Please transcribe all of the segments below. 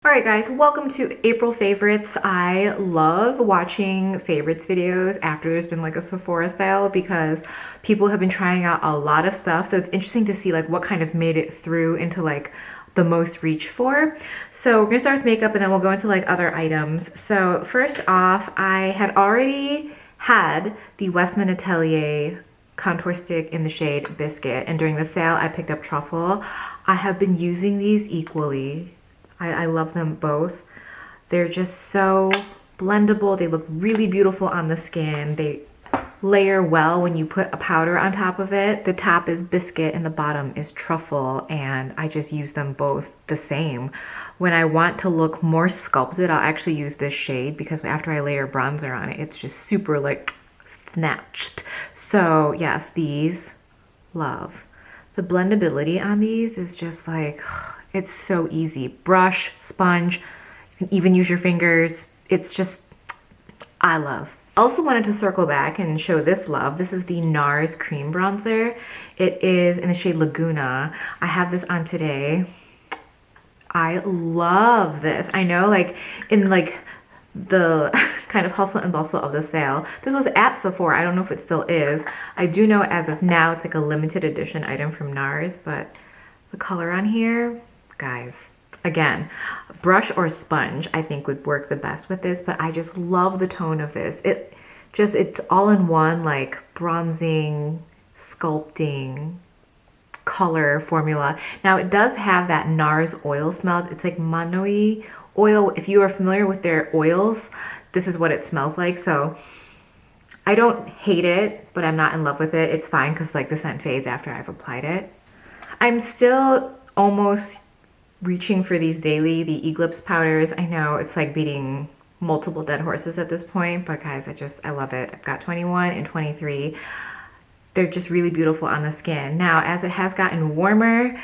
Alright guys, welcome to April favorites. I love watching favorites videos after there's been like a Sephora sale because people have been trying out a lot of stuff. So it's interesting to see like what kind of made it through into like the most reach for. So we're gonna start with makeup and then we'll go into like other items. So first off, I had already had the Westman Atelier contour stick in the shade Biscuit, and during the sale I picked up Truffle. I have been using these equally. I love them both. They're just so blendable. They look really beautiful on the skin. They layer well when you put a powder on top of it. The top is Biscuit and the bottom is Truffle, and I just use them both the same. When I want to look more sculpted, I'll actually use this shade because after I layer bronzer on it, it's just super like snatched. So yes, these, love. The blendability on these is just like, it's so easy. Brush, sponge, you can even use your fingers. It's just, I love. Also wanted to circle back and show this love. This is the NARS cream bronzer. It is in the shade Laguna. I have this on today. I love this. I know like in like the kind of hustle and bustle of the sale, this was at Sephora. I don't know if it still is. I do know as of now it's like a limited edition item from NARS, but the color on here, guys, again, brush or sponge I think would work the best with this, but I just love the tone of this. It's all in one, like bronzing, sculpting color formula. Now it does have that NARS oil smell. It's like Manoi oil. If you are familiar with their oils, this is what it smells like. So I don't hate it, but I'm not in love with it. It's fine because like the scent fades after I've applied it. I'm still almost reaching for these daily, the Eclipse powders. I know it's like beating multiple dead horses at this point, but guys, I love it. I've got 21 and 23. They're just really beautiful on the skin. Now, as it has gotten warmer,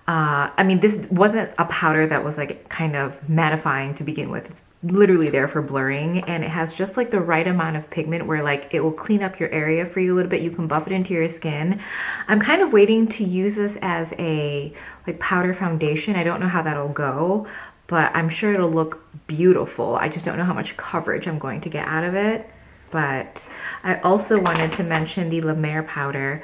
I mean, this wasn't a powder that was like kind of mattifying to begin with. It's literally there for blurring, and it has just like the right amount of pigment where like it will clean up your area for you a little bit. You can buff it into your skin. I'm kind of waiting to use this as a like powder foundation. I don't know how that'll go, but I'm sure it'll look beautiful. I just don't know how much coverage I'm going to get out of it. But I also wanted to mention the La Mer powder.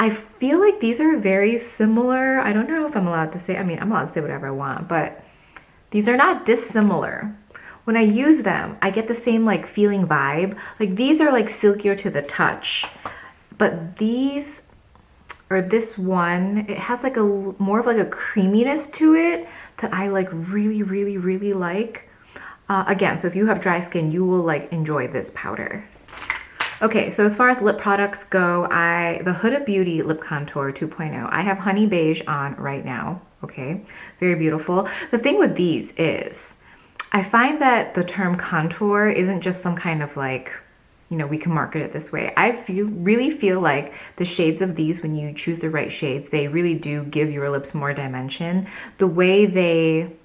I feel like these are very similar. I don't know if I'm allowed to say, I mean, I'm allowed to say whatever I want, but these are not dissimilar. When I use them, I get the same like feeling vibe. Like these are like silkier to the touch, but these, or this one, it has like a more of like a creaminess to it that I like really, really, really like. Again, so if you have dry skin, you will like enjoy this powder. Okay, so as far as lip products go, the Huda Beauty Lip Contour 2.0, I have Honey Beige on right now, okay? Very beautiful. The thing with these is, I find that the term contour isn't just some kind of like, you know, we can market it this way. I really feel like the shades of these, when you choose the right shades, they really do give your lips more dimension. The way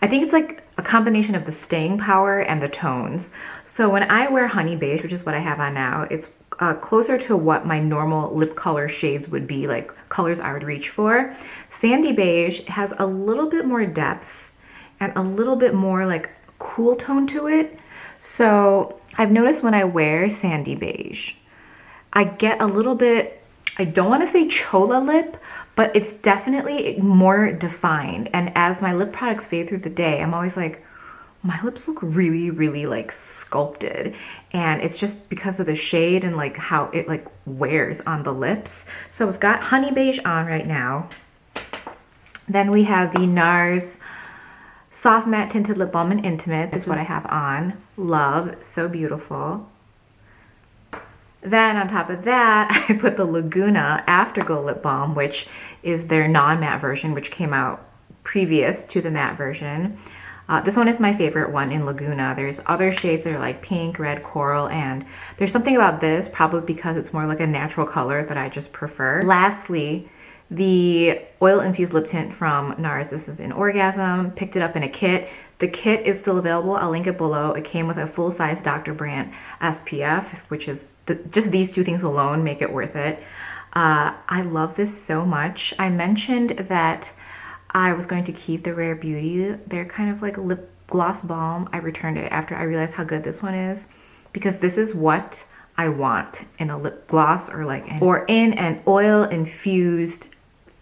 I think it's like a combination of the staying power and the tones. So when I wear Honey Beige, which is what I have on now, it's closer to what my normal lip color shades would be, like colors I would reach for. Sandy Beige has a little bit more depth and a little bit more like cool tone to it. So I've noticed when I wear Sandy Beige, I get a little bit, I don't want to say chola lip, but it's definitely more defined. And as my lip products fade through the day, I'm always like, my lips look really, really like sculpted. And it's just because of the shade and like how it like wears on the lips. So we've got Honey Beige on right now. Then we have the NARS Soft Matte Tinted Lip Balm in Intimate. This is what I have on. Love, so beautiful. Then on top of that, I put the Laguna Afterglow Lip Balm, which is their non-matte version, which came out previous to the matte version. This one is my favorite one in Laguna. There's other shades that are like pink, red, coral, and there's something about this, probably because it's more like a natural color, that I just prefer. Lastly, the Oil Infused Lip Tint from NARS. This is in Orgasm. Picked it up in a kit. The kit is still available. I'll link it below. It came with a full-size Dr. Brandt SPF, which is just these two things alone make it worth it. I love this so much. I mentioned that I was going to keep the Rare Beauty. They're kind of like a lip gloss balm. I returned it after I realized how good this one is, because this is what I want in a lip gloss or in an oil infused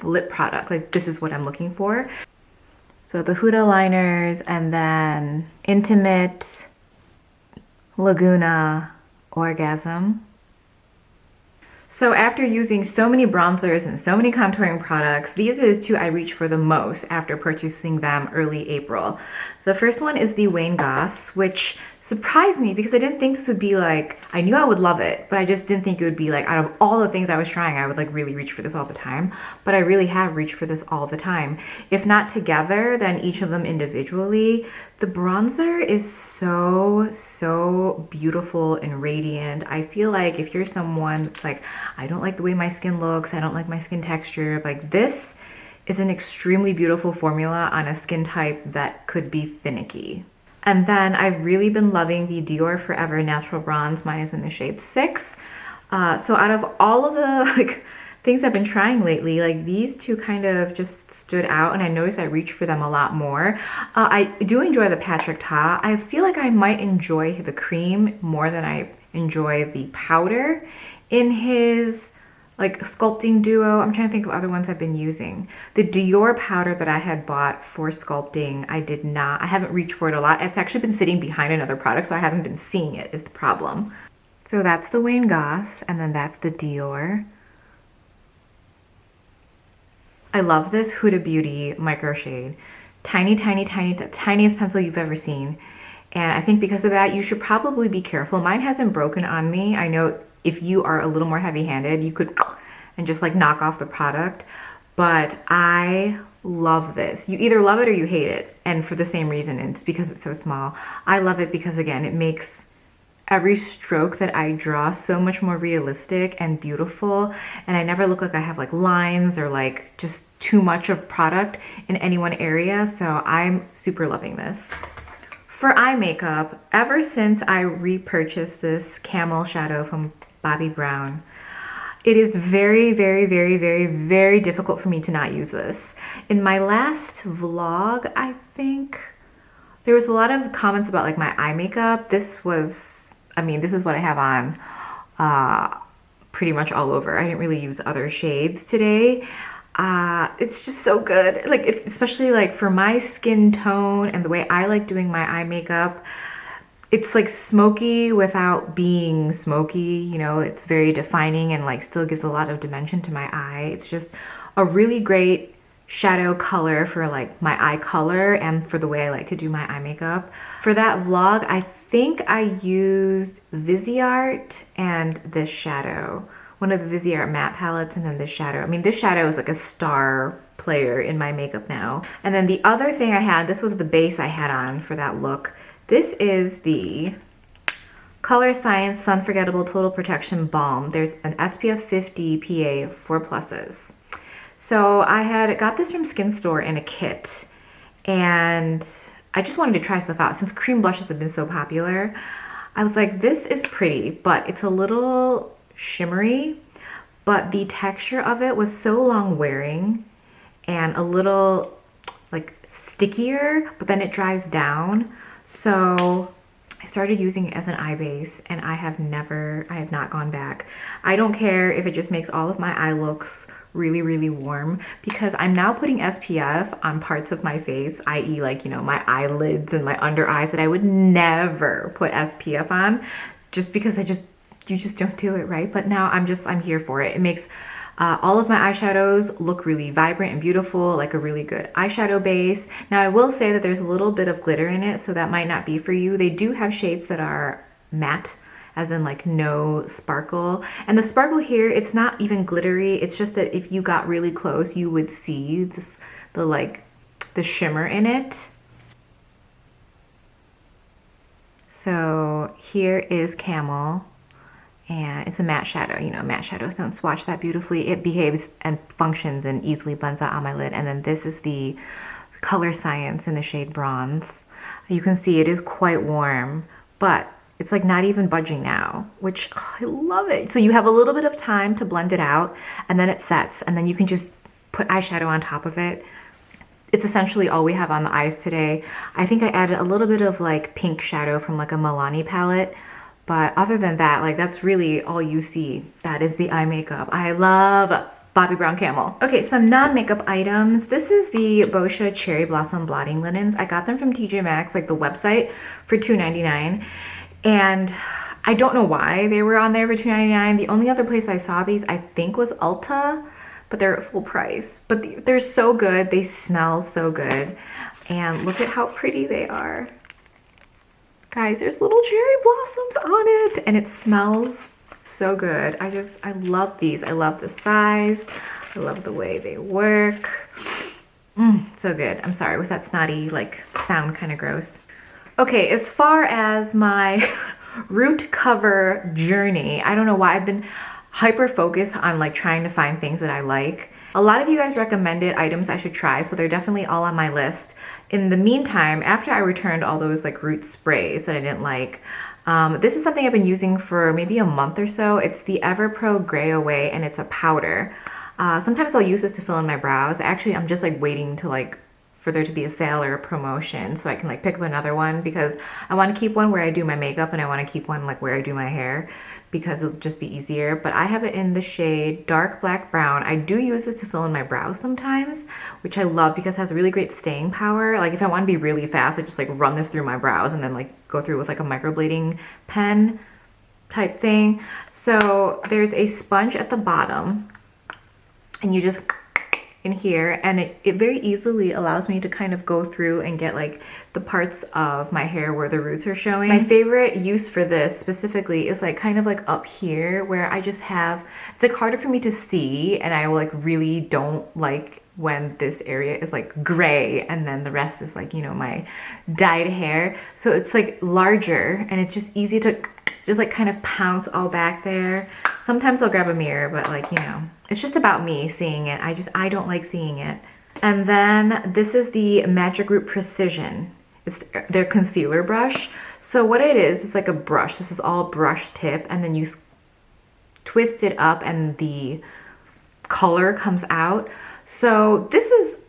lip product. Like, this is what I'm looking for. So the Huda liners, and then Intimate, Laguna, Orgasm. So after using so many bronzers and so many contouring products, these are the two I reach for the most after purchasing them early April. The first one is the Wayne Goss, which surprised me because I didn't think this would be like, I knew I would love it, but I just didn't think it would be like, out of all the things I was trying, I would like really reach for this all the time. But I really have reached for this all the time. If not together, then each of them individually. The bronzer is so beautiful and radiant. I feel like if you're someone that's like, I don't like the way my skin looks, I don't like my skin texture, like, this is an extremely beautiful formula on a skin type that could be finicky. And then I've really been loving the Dior Forever Natural Bronze. Mine is in the shade 6. So out of all of the things I've been trying lately, like, these two kind of just stood out, and I noticed I reach for them a lot more. I do enjoy the Patrick Ta. I feel like I might enjoy the cream more than I enjoy the powder in his like sculpting duo. I'm trying to think of other ones I've been using. The Dior powder that I had bought for sculpting, I haven't reached for it a lot. It's actually been sitting behind another product, so I haven't been seeing it, is the problem. So that's the Wayne Goss, and then that's the Dior. I love this Huda Beauty micro shade. Tiny, the tiniest pencil you've ever seen. And I think because of that, you should probably be careful. Mine hasn't broken on me. I know if you are a little more heavy-handed, you could and just like knock off the product. But I love this. You either love it or you hate it. And for the same reason, it's because it's so small. I love it because, again, it makes every stroke that I draw so much more realistic and beautiful. And I never look like I have like lines or like just too much of product in any one area. So I'm super loving this. For eye makeup, ever since I repurchased this Camel shadow from Bobbi Brown, it is very difficult for me to not use this. In my last vlog, I think there was a lot of comments about like my eye makeup. This is what I have on pretty much all over. I didn't really use other shades today. It's just so good. Like, especially like for my skin tone and the way I like doing my eye makeup, it's like smoky without being smoky, you know. It's very defining and like still gives a lot of dimension to my eye. It's just a really great shadow color for like my eye color and for the way I like to do my eye makeup. For that vlog, I think I used Viseart and this shadow. One of the Viseart matte palettes, and then this shadow. I mean, this shadow is like a star player in my makeup now. And then the other thing I had, this was the base I had on for that look. This is the Color Science Unforgettable Total Protection Balm. There's an SPF 50 PA 4+. So I had got this from Skin Store in a kit, and I just wanted to try stuff out. Since cream blushes have been so popular, I was like, this is pretty, but it's a little shimmery, but the texture of it was so long wearing and a little like stickier, but then it dries down. So I started using it as an eye base, and I have not gone back. I don't care if it just makes all of my eye looks really warm, because I'm now putting SPF on parts of my face, i.e. like, you know, my eyelids and my under eyes that I would never put SPF on, just because you just don't do it, right? But now I'm here for it. It makes all of my eyeshadows look really vibrant and beautiful, like a really good eyeshadow base. Now I will say that there's a little bit of glitter in it, so that might not be for you. They do have shades that are matte, as in like no sparkle. And the sparkle here, it's not even glittery. It's just that if you got really close, you would see the shimmer in it. So here is Camel. And it's a matte shadow. You know, matte shadows don't swatch that beautifully. It behaves and functions and easily blends out on my lid. And then this is the Color Science in the shade Bronze. You can see it is quite warm, but it's like not even budging now, which I love it. So you have a little bit of time to blend it out, and then it sets, and then you can just put eyeshadow on top of it. it's essentially all we have on the eyes today. I think I added a little bit of like pink shadow from like a Milani palette. But other than that, like that's really all you see. That is the eye makeup. I love Bobbi Brown Camel. Okay, some non-makeup items. This is the Boscia Cherry Blossom Blotting Linens. I got them from TJ Maxx, like the website, for $2.99. And I don't know why they were on there for $2.99. The only other place I saw these, I think, was Ulta, but they're at full price. But they're so good. They smell so good. And look at how pretty they are. Guys, there's little cherry blossoms on it, and it smells so good. I love these. I love the size. I love the way they work. So good. I'm sorry, was that snotty like sound kind of gross? Okay, as far as my root cover journey, I don't know why I've been hyper focused on like trying to find things that I like. A lot of you guys recommended items I should try, so they're definitely all on my list. In the meantime, after I returned all those like root sprays that I didn't like, this is something I've been using for maybe a month or so. It's the Everpro Gray Away, and it's a powder. Sometimes I'll use this to fill in my brows. Actually, I'm just like waiting to like for there to be a sale or a promotion so I can like pick up another one, because I want to keep one where I do my makeup and I want to keep one like where I do my hair, because it'll just be easier. But I have it in the shade Dark Black Brown. I do use this to fill in my brows sometimes, which I love because it has really great staying power. Like if I want to be really fast, I just like run this through my brows and then like go through with like a microblading pen type thing. So there's a sponge at the bottom, and you just in here, and it very easily allows me to kind of go through and get like the parts of my hair where the roots are showing. My favorite use for this specifically is like kind of like up here, where I just have, it's like harder for me to see, and I like really don't like when this area is like gray and then the rest is like, you know, my dyed hair. So it's like larger, and it's just easy to just like kind of pounce all back there. Sometimes I'll grab a mirror, but like, you know, it's just about me seeing it. I don't like seeing it. And then this is the Magic Root Precision. It's their concealer brush. So what it is, it's like a brush. This is all brush tip, and then you twist it up and the color comes out. So this is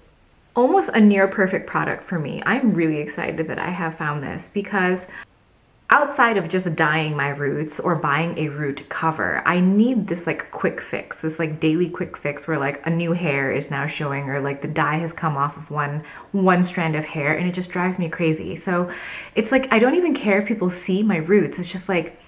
almost a near perfect product for me. I'm really excited that I have found this, because outside of just dyeing my roots or buying a root cover, I need this like quick fix, this like daily quick fix where like a new hair is now showing, or like the dye has come off of one strand of hair, and it just drives me crazy. So it's like, I don't even care if people see my roots. It's just like,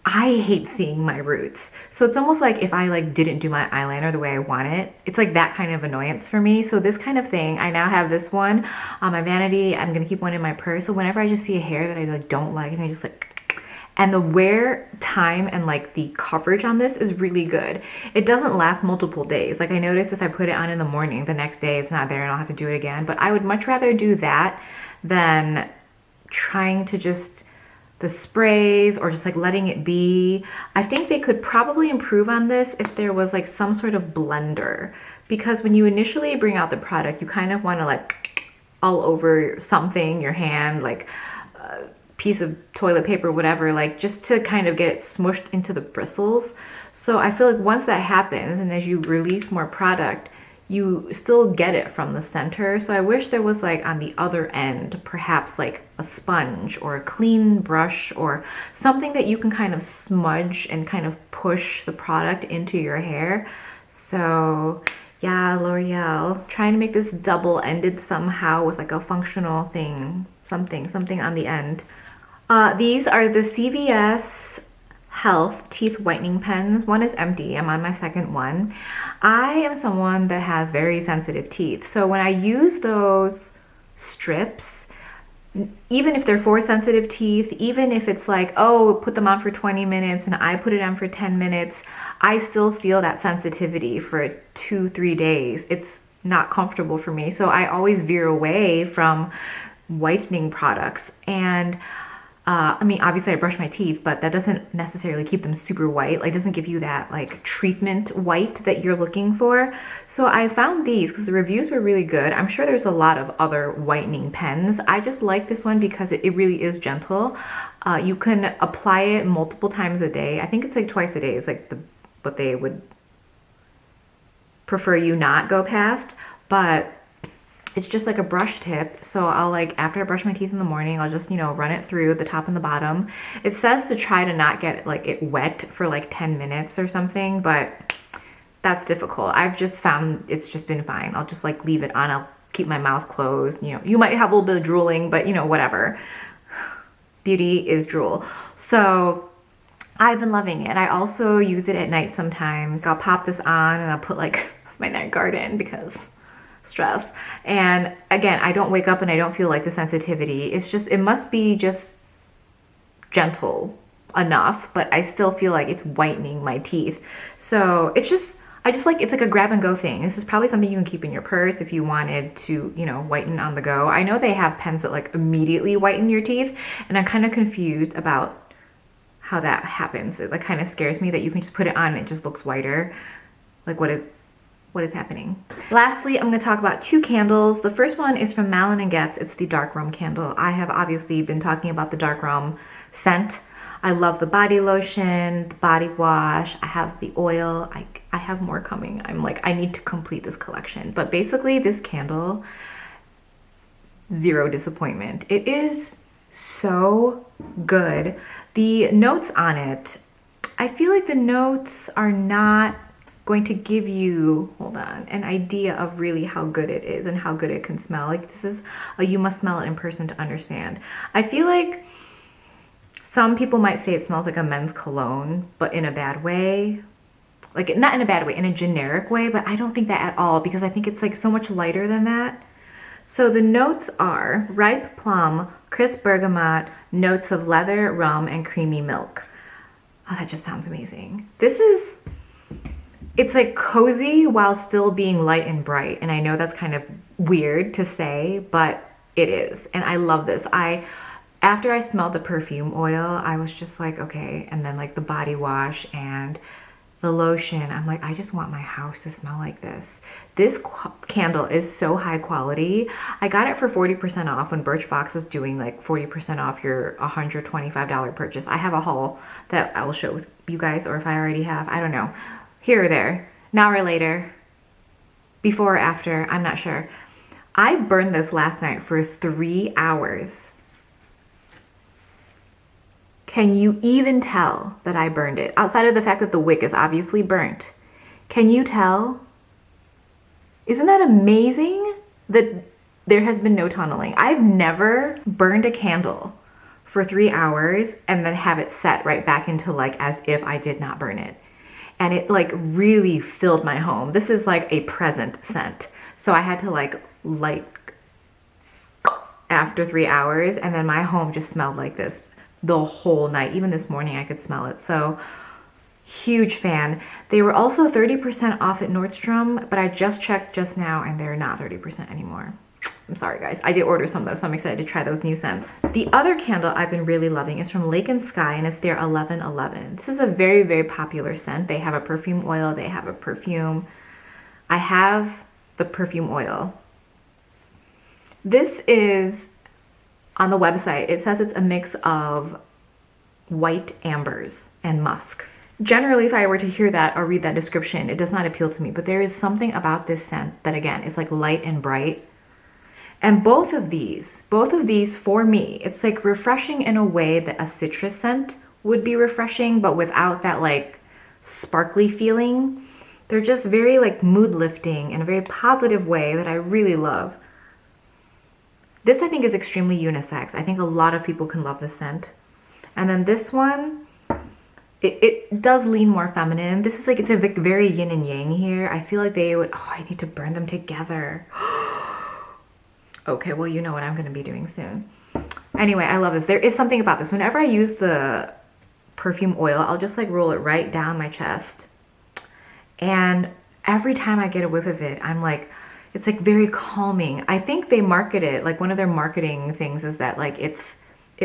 I hate seeing my roots. So it's almost like if I like didn't do my eyeliner the way I want it, it's like that kind of annoyance for me. So this kind of thing, I now have this one on my vanity. I'm gonna keep one in my purse. So whenever I just see a hair that I like don't like, and I just like, and the wear time and like the coverage on this is really good. It doesn't last multiple days. Like I notice if I put it on in the morning, the next day it's not there and I'll have to do it again. But I would much rather do that than trying to just the sprays or just like letting it be. I think they could probably improve on this if there was like some sort of blender, because when you initially bring out the product, you kind of want to like all over something, your hand, like a piece of toilet paper, whatever, like just to kind of get it smushed into the bristles. So I feel like once that happens, and as you release more product, you still get it from the center. So I wish there was like on the other end, perhaps like a sponge or a clean brush or something that you can kind of smudge and kind of push the product into your hair. So yeah, L'Oreal, trying to make this double-ended somehow with like a functional thing, something on the end. These are the CVS Health teeth whitening pens. One is empty. I'm on my second one. I am someone that has very sensitive teeth. So when I use those strips, even if they're for sensitive teeth, even if it's like, oh, put them on for 20 minutes and I put it on for 10 minutes, I still feel that sensitivity for 2-3 days. It's not comfortable for me. So I always veer away from whitening products. And I mean, obviously I brush my teeth, but that doesn't necessarily keep them super white. Like, doesn't give you that like treatment white that you're looking for. So I found these because the reviews were really good. I'm sure there's a lot of other whitening pens. I just like this one because it really is gentle. You can apply it multiple times a day. I think it's like twice a day is like what they would prefer you not go past. But It's just like a brush tip. So I'll like, after I brush my teeth in the morning, I'll just, you know, run it through the top and the bottom. It says to try to not get like it wet for like 10 minutes or something, but that's difficult. I've just found it's just been fine. I'll just like leave it on. I'll keep my mouth closed. You know, you might have a little bit of drooling, but you know, whatever. Beauty is drool. So I've been loving it. I also use it at night sometimes. I'll pop this on and I'll put like my night guard in because stress. And again, I don't wake up and I don't feel like the sensitivity. It's just, it must be just gentle enough, but I still feel like it's whitening my teeth. So it's just, I just like, it's like a grab and go thing. This is probably something you can keep in your purse if you wanted to, you know, whiten on the go. I know they have pens that like immediately whiten your teeth, and I'm kind of confused about how that happens. It like kind of scares me that you can just put it on and it just looks whiter. Like what is happening? Lastly, I'm going to talk about two candles. The first one is from Malin and Goetz. It's the Dark Rum candle. I have obviously been talking about the Dark Rum scent. I love the body lotion, the body wash. I have the oil. I have more coming. I'm like, I need to complete this collection. But basically this candle, zero disappointment. It is so good. The notes on it, I feel like the notes are not going to give you, hold on, an idea of really how good it is and how good it can smell. Like this is a you must smell it in person to understand. I feel like some people might say it smells like a men's cologne, but in a bad way. Like not in a bad way, in a generic way, but I don't think that at all because I think it's like so much lighter than that. So the notes are ripe plum, crisp bergamot, notes of leather, rum, and creamy milk. Oh, that just sounds amazing. This is, it's like cozy while still being light and bright. And I know that's kind of weird to say, but it is. And I love this. After I smelled the perfume oil, I was just like, okay. And then like the body wash and the lotion, I'm like, I just want my house to smell like this. This candle is so high quality. I got it for 40% off when Birchbox was doing like 40% off your $125 purchase. I have a haul that I will show with you guys, or if I already have, I don't know. Here or there, now or later, before or after, I'm not sure. I burned this last night for 3 hours. Can you even tell that I burned it? Outside of the fact that the wick is obviously burnt. Can you tell? Isn't that amazing that there has been no tunneling? I've never burned a candle for 3 hours and then have it set right back into like as if I did not burn it. And it like really filled my home. This is like a present scent. So I had to like light after 3 hours, and then my home just smelled like this the whole night. Even this morning I could smell it. So huge fan. They were also 30% off at Nordstrom, but I just checked just now and they're not 30% anymore. I'm sorry guys. I did order some though, so I'm excited to try those new scents. The other candle I've been really loving is from Lake and Sky, and it's their 1111. This is a very, very popular scent. They have a perfume oil, they have a perfume. I have the perfume oil. This is, on the website, it says it's a mix of white ambers and musk. Generally, if I were to hear that or read that description, it does not appeal to me, but there is something about this scent that again, is like light and bright. And both of these for me, it's like refreshing in a way that a citrus scent would be refreshing, but without that like sparkly feeling. They're just very like mood lifting in a very positive way that I really love. This I think is extremely unisex. I think a lot of people can love this scent. And then this one, it does lean more feminine. This is like, it's a very yin and yang here. I feel like they would, oh, I need to burn them together. Okay, well, you know what I'm gonna be doing soon. Anyway, I love this. There is something about this. Whenever I use the perfume oil, I'll just like roll it right down my chest. And every time I get a whiff of it, I'm like, it's like very calming. I think they market it, like one of their marketing things is that like it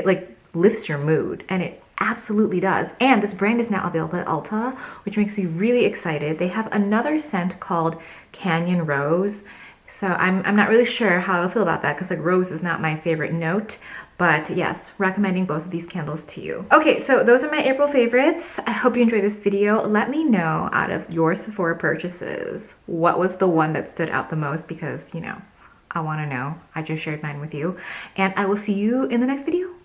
like lifts your mood, and it absolutely does. And this brand is now available at Ulta, which makes me really excited. They have another scent called Canyon Rose. So I'm not really sure how I feel about that because like rose is not my favorite note. But yes, recommending both of these candles to you. Okay, so those are my April favorites. I hope you enjoyed this video. Let me know out of your Sephora purchases, what was the one that stood out the most, because, you know, I want to know. I just shared mine with you. And I will see you in the next video.